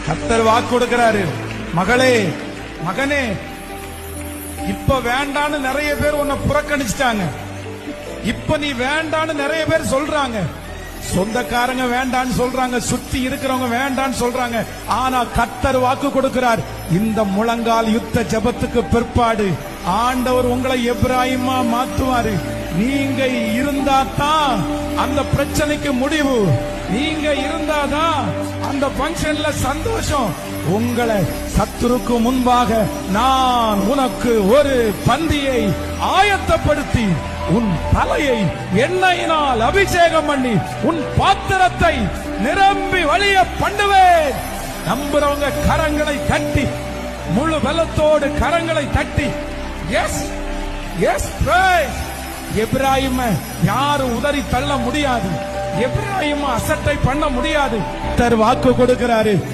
கர்த்தர் வாக்கு கொடுக்கிறாரு, மகளே மகனே, இப்ப வேண்டான்னு நிறைய பேர் உன்னை புறக்கணிச்சிட்டாங்க. இப்ப நீ வேண்டான்னு நிறைய பேர் சொல்றாங்க. சொந்தக்காரங்க வேண்டான்னு சொல்றாங்க, சுத்தி இருக்கிறவங்க வேண்டான்னு சொல்றாங்க. ஆனா கர்த்தர் வாக்கு கொடுக்கிறார், இந்த முழங்கால் யுத்த ஜெபத்துக்கு பிற்பாடு ஆண்டவர் உங்களை எப்ராயிமா மாத்துவாரு. நீங்க இருந்தாதான் அந்த பிரச்சனைக்கு முடிவு. நீங்க இருந்தாதான் அந்த பங்கன்ல சந்தோஷம். உங்களை சத்துருக்கு முன்பாக நான் உனக்கு ஒரு பந்தியை ஆயத்தப்படுத்தி உன் தலையை எண்ணெயினால் அபிஷேகம் பண்ணி உன் பாத்திரத்தை நிரம்பி வழிய பண்ணுவேன். நம்புறவங்க கரங்களை தட்டி, முழு பலத்தோடு கரங்களை தட்டி எஸ் எஸ் பிரைஸ். எப்ராயிம யாரும் உதறி தள்ள முடியாது. எப்ராயிம அசட்டை பண்ண முடியாது. கர்த்தர் வாக்கு கொடுக்கிறாரு.